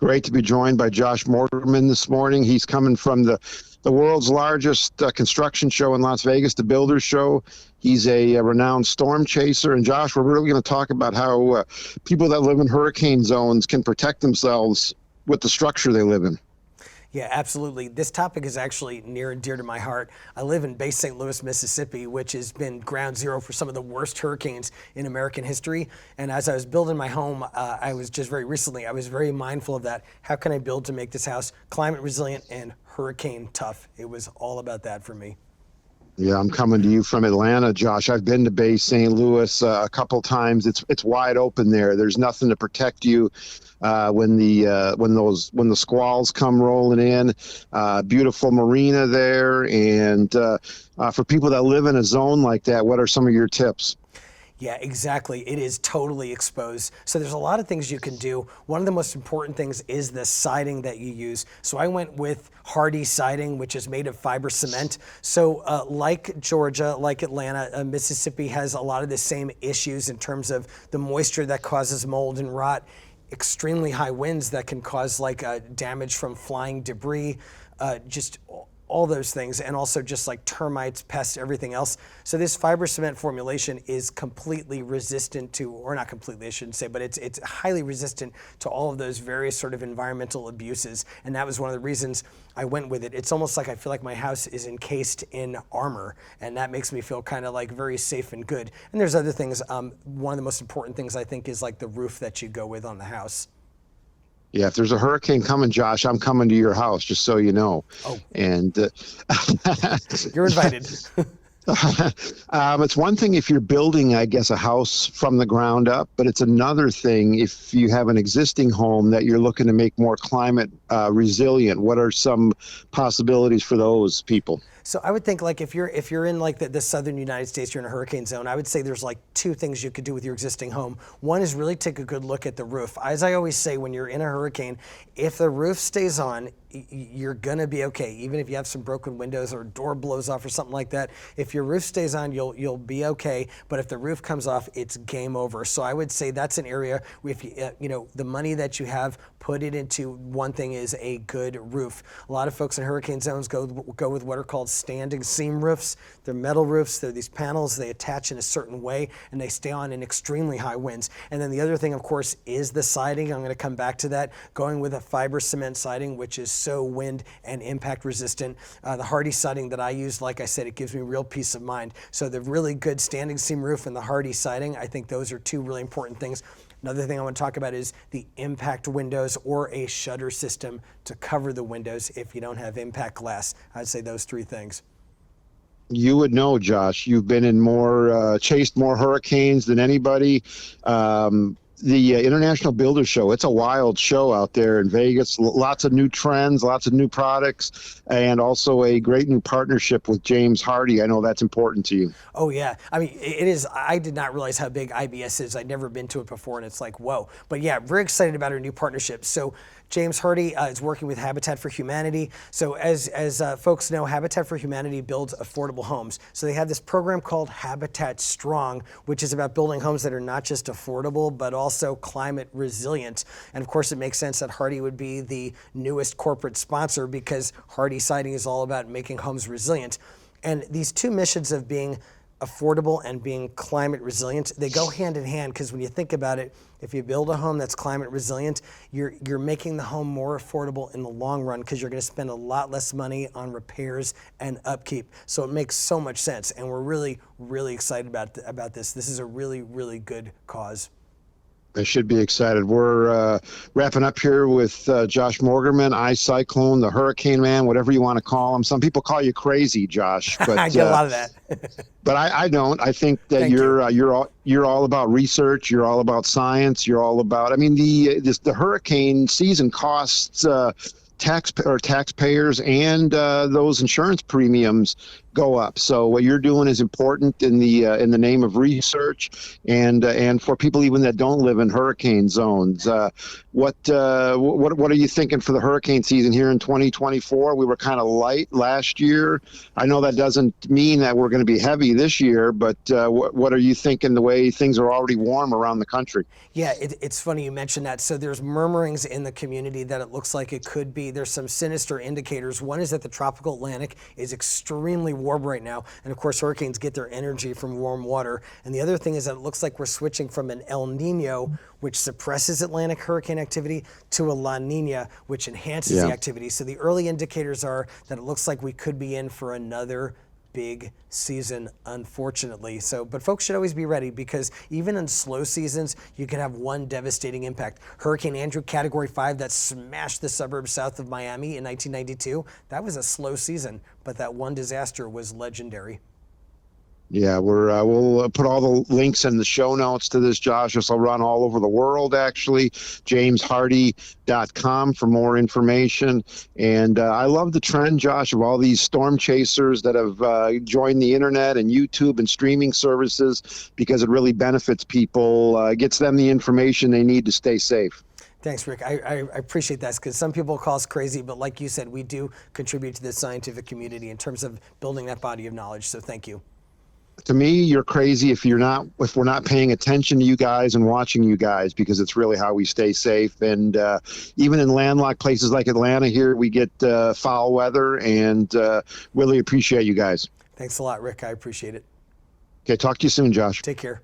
Great to be joined by Josh Morgerman this morning. He's coming from the world's largest construction show in Las Vegas, the Builders Show. He's a renowned storm chaser. And Josh, we're really going to talk about how people that live in hurricane zones can protect themselves with the structure they live in. Yeah, absolutely. This topic is actually near and dear to my heart. I live in Bay St. Louis, Mississippi, which has been ground zero for some of the worst hurricanes in American history. And as I was building my home, I was very mindful of that. How can I build to make this house climate resilient and hurricane tough? It was all about that for me. Yeah, I'm coming to you from Atlanta, Josh. I've been to Bay St. Louis a couple times. It's wide open there. There's nothing to protect you when the squalls come rolling in. Beautiful marina there, and for people that live in a zone like that, what are some of your tips? Yeah, exactly. It is totally exposed. So there's a lot of things you can do. One of the most important things is the siding that you use. So I went with hardy siding, which is made of fiber cement. So like Georgia, like Atlanta, Mississippi has a lot of the same issues in terms of the moisture that causes mold and rot, extremely high winds that can cause damage from flying debris, just all those things, and also just like termites, pests, everything else. So this fiber cement formulation is completely resistant to, or not completely, I shouldn't say, but it's highly resistant to all of those various sort of environmental abuses. And that was one of the reasons I went with it. It's almost like I feel like my house is encased in armor, and that makes me feel kind of like very safe and good. And there's other things. One of the most important things I think is like the roof that you go with on the house. Yeah, if there's a hurricane coming, Josh, I'm coming to your house, just so you know. Oh. And you're invited. It's one thing if you're building, I guess, a house from the ground up, but it's another thing if you have an existing home that you're looking to make more climate resilient. What are some possibilities for those people? So I would think like if you're in like the southern United States, you're in a hurricane zone, I would say there's like two things you could do with your existing home. One is really take a good look at the roof. As I always say, when you're in a hurricane, if the roof stays on, you're gonna be okay. Even if you have some broken windows or a door blows off or something like that, if your roof stays on, you'll be okay. But if the roof comes off, it's game over. So I would say that's an area where if you the money that you have, put it into one thing is a good roof. A lot of folks in hurricane zones go with what are called standing seam roofs. They're metal roofs. They're these panels. They attach in a certain way, and they stay on in extremely high winds. And then the other thing, of course, is the siding. I'm going to come back to that. Going with a fiber cement siding, which is so wind and impact resistant. The hardy siding that I use, like I said, it gives me real peace of mind. So the really good standing seam roof and the hardy siding, I think those are two really important things. Another thing I want to talk about is the impact windows or a shutter system to cover the windows if you don't have impact glass. I'd say those three things. You would know, Josh. You've been in chased more hurricanes than anybody. The International Builders Show, it's a wild show out there in Vegas. Lots of new trends, lots of new products, and also a great new partnership with James Hardie. I know that's important to you. Oh, yeah. I mean, it is. I did not realize how big IBS is. I'd never been to it before, and it's like, whoa. But yeah, very excited about our new partnership. So James Hardie is working with Habitat for Humanity. So as folks know, Habitat for Humanity builds affordable homes. So they have this program called Habitat Strong, which is about building homes that are not just affordable, but also climate resilient. And of course, it makes sense that Hardie would be the newest corporate sponsor because Hardie Siding is all about making homes resilient. And these two missions of being affordable and being climate resilient, they go hand in hand, because when you think about it, if you build a home that's climate resilient, you're making the home more affordable in the long run because you're going to spend a lot less money on repairs and upkeep. So it makes so much sense, and we're really, really excited about this. This is a really, really good cause. I should be excited. We're wrapping up here with Josh Morgerman, Cyclone, the Hurricane Man, whatever you want to call him. Some people call you crazy, Josh, but I get a lot of that. But I don't. I think that you're all about research. You're all about science. You're all about. I mean, the hurricane season costs taxpayers and those insurance premiums go up. So what you're doing is important in the name of research, and for people even that don't live in hurricane zones. What are you thinking for the hurricane season here in 2024? We were kind of light last year. I know that doesn't mean that we're going to be heavy this year, but what are you thinking the way things are already warm around the country? Yeah, it's funny you mentioned that. So there's murmurings in the community that it looks like it could be. There's some sinister indicators. One is that the tropical Atlantic is extremely warm right now. And of course, hurricanes get their energy from warm water. And the other thing is that it looks like we're switching from an El Nino, which suppresses Atlantic hurricane activity, to a La Nina, which enhances the activity. So the early indicators are that it looks like we could be in for another big season, unfortunately. So, but folks should always be ready, because even in slow seasons, you can have one devastating impact. Hurricane Andrew, Category 5, that smashed the suburbs south of Miami in 1992. That was a slow season, but that one disaster was legendary. Yeah, we'll put all the links in the show notes to this, Josh. This will run all over the world, actually. JamesHardy.com for more information. And I love the trend, Josh, of all these storm chasers that have joined the internet and YouTube and streaming services, because it really benefits people, gets them the information they need to stay safe. Thanks, Rick. I appreciate that, because some people call us crazy, but like you said, we do contribute to the scientific community in terms of building that body of knowledge. So thank you. To me, you're crazy if we're not paying attention to you guys and watching you guys, because it's really how we stay safe. And even in landlocked places like Atlanta here, we get foul weather, and really appreciate you guys. Thanks a lot, Rick. I appreciate it. Okay, talk to you soon, Josh. Take care.